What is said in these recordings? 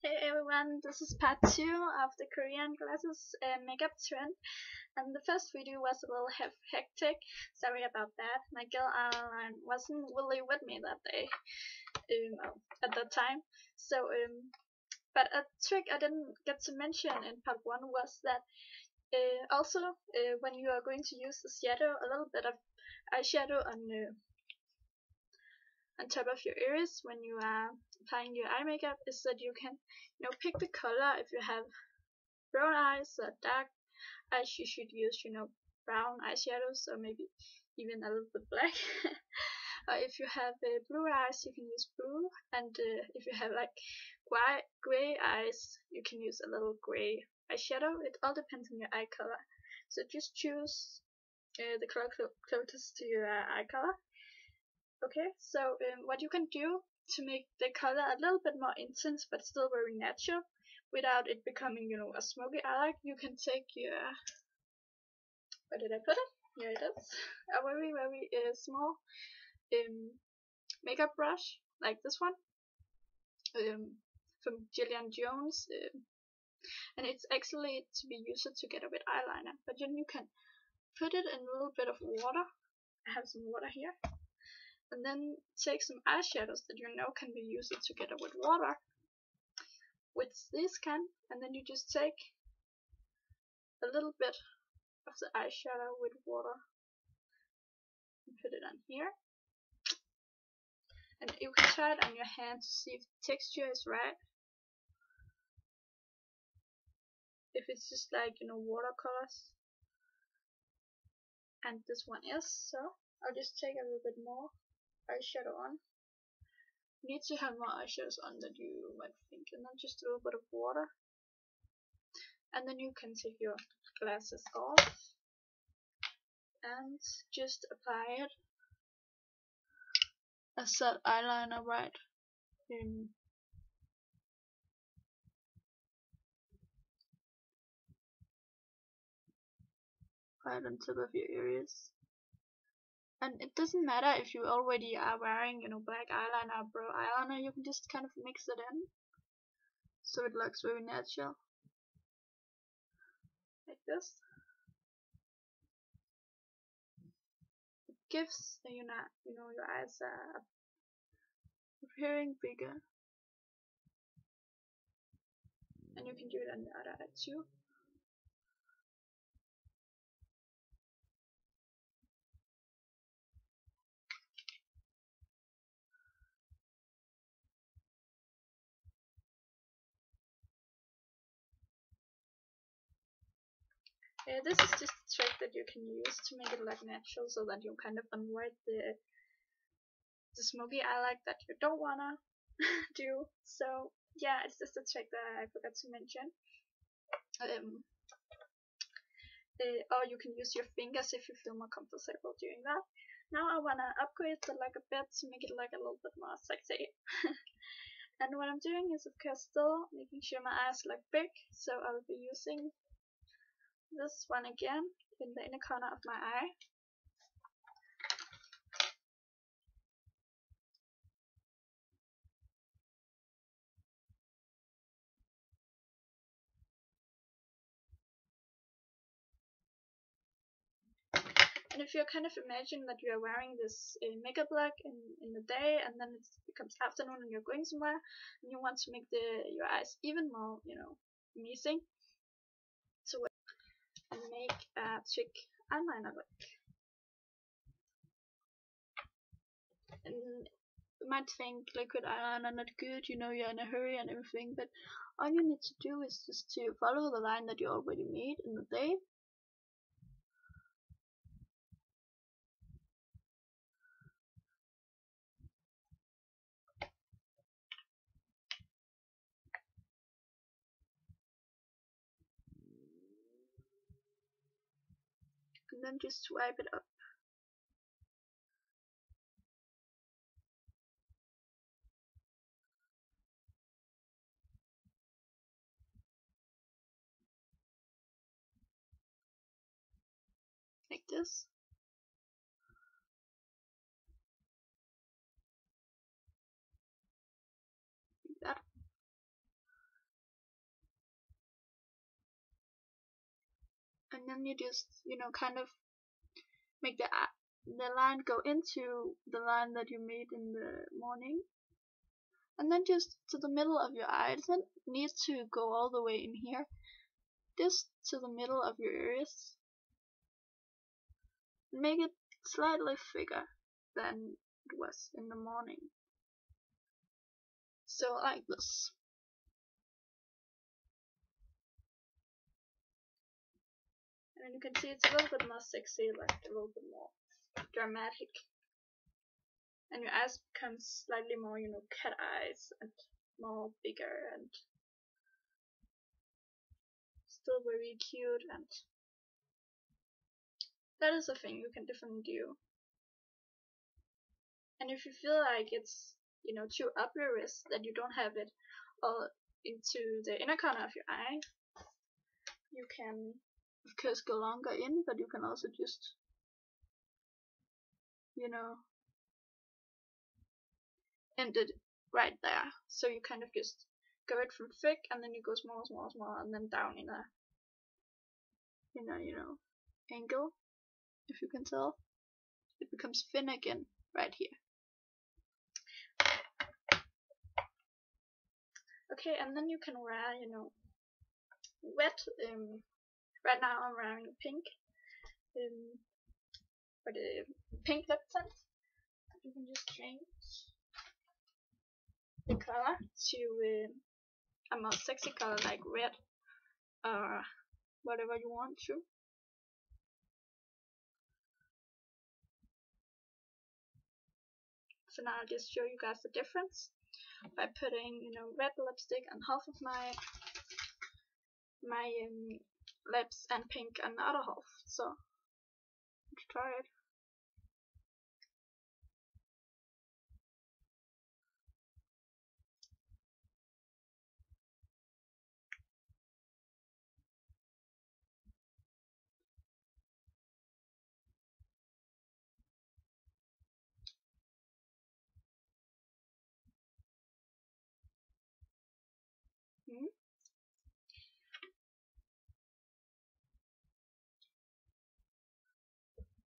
Hey everyone, this is part 2 of the Korean glasses makeup trend, and the first video was a little hectic. Sorry about that. My girl Adeline wasn't really with me that day, at that time. But a trick I didn't get to mention in part 1 was that also when you are going to use the shadow, a little bit of eyeshadow on top of your ears when you are applying your eye makeup is that you can pick the color. If you have brown eyes or dark eyes, you should use brown eyeshadows, or maybe even a little bit black. Or if you have blue eyes, you can use blue, and if you have like gray eyes, you can use a little gray eyeshadow. It all depends on your eye color, so just choose the color closest to your eye color. Okay, so what you can do to make the color a little bit more intense but still very natural without it becoming, a smoky eye, you can take your, where did I put it? Here it is. A very, very small makeup brush, like this one, from Gillian Jones, and it's actually to be used together with eyeliner, but then you can put it in a little bit of water. I have some water here. And then take some eyeshadows that can be used together with water, with this can, and then you just take a little bit of the eyeshadow with water and put it on here, and you can try it on your hand to see if the texture is right. If it's just like watercolors, and this one is, so I'll just take a little bit more eyeshadow on. You need to have more eyeshadows on than you might think, and then just a little bit of water, and then you can take your glasses off and just apply it as that eyeliner right on top of your ears. And it doesn't matter if you already are wearing black eyeliner or brown eyeliner, you can just kind of mix it in so it looks very natural, like this. It gives your eyes are appearing bigger, and you can do it on the other eye too. This is just a trick that you can use to make it look natural, so that you kind of avoid the smoky eye like that you don't wanna do. So yeah, it's just a trick that I forgot to mention. Or you can use your fingers if you feel more comfortable doing that. Now I wanna upgrade the look a bit to make it look a little bit more sexy. And what I'm doing is, of course, still making sure my eyes look big, so I'll be using this one again in the inner corner of my eye. And if you kind of imagine that you are wearing this makeup look in the day, and then it becomes afternoon and you're going somewhere, and you want to make your eyes even more, amazing, so make a trick eyeliner look. And you might think liquid eyeliner not good, you're in a hurry and everything, but all you need to do is just to follow the line that you already made in the day. And then just swipe it up. Like this. Like that. and then you just kind of make the line go into the line that you made in the morning, and then just to the middle of your eye. It doesn't need to go all the way in here, just to the middle of your iris. Make it slightly bigger than it was in the morning. So like this. And you can see it's a little bit more sexy, like a little bit more dramatic. And your eyes become slightly more, cat eyes and more bigger and still very cute. And that is a thing you can definitely do. And if you feel like it's too up your wrist, that you don't have it all into the inner corner of your eye, you can of course go longer in, but you can also just end it right there. So you kind of just go it from thick, and then you go small, and then down in a angle. If you can tell, it becomes thin again right here. Okay, and then you can wear wet. Right now I'm wearing pink, but pink lip tint. You can just change the color to a more sexy color like red or whatever you want to. So now I'll just show you guys the difference by putting red lipstick on half of my lips and pink on the other half. So let's try it.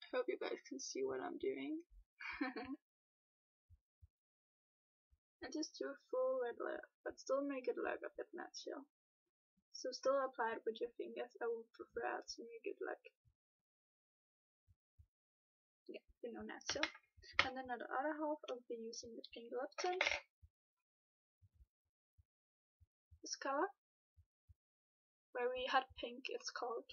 I hope you guys can see what I'm doing. I just do a full red layer, but still make it like a bit natural. So still apply it with your fingers. I would prefer to make it like, natural. And then on the other half, I'll be using the pink lip tint. This color, very hot pink, it's called.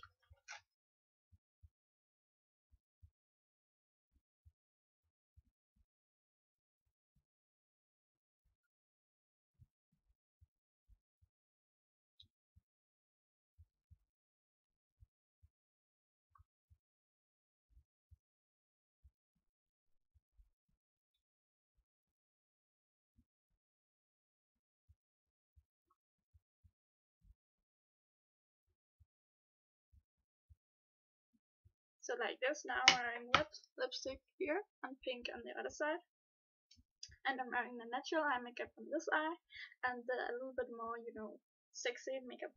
So like this. Now I'm wearing lipstick here and pink on the other side. And I'm wearing the natural eye makeup on this eye, and a little bit more, sexy makeup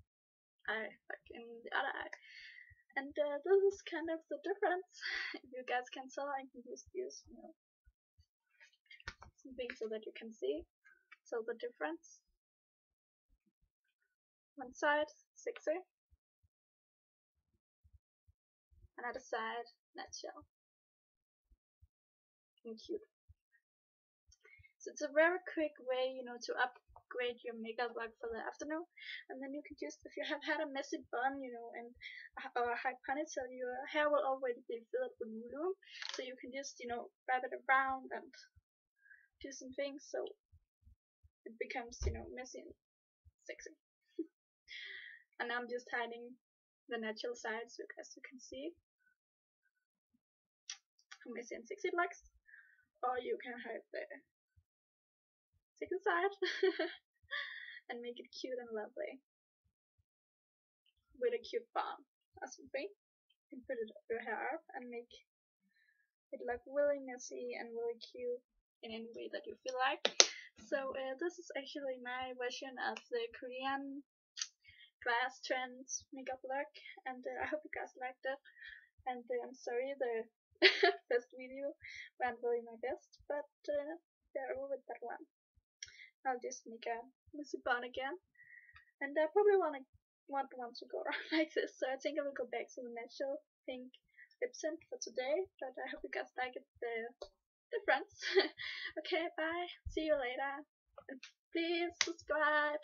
eye like in the other eye. And this is kind of the difference. If you guys can tell, I can just use, something so that you can see. So the difference. One side, sexy. Another side, natural and cute. So it's a very quick way, to upgrade your makeup look for the afternoon. And then you can just, if you have had a messy bun, and or a high ponytail, your hair will already be filled with volume. So you can just, wrap it around and do some things so it becomes, messy and sexy. And I'm just hiding the natural side so as you can see how messy and sexy it looks. Or you can hide the sexy side and make it cute and lovely with a cute bun or something. You can put your hair up and make it look really messy and really cute in any way that you feel like. So this is actually my version of the Korean fast trends makeup look, and I hope you guys liked it. And I'm sorry the first video went really my best, but they're over with that one. I'll just make a messy bun again, and I probably want one to go around like this. So I think I will go back to the natural pink lip tint for today. But I hope you guys like it, the friends. Okay, bye. See you later. And please subscribe.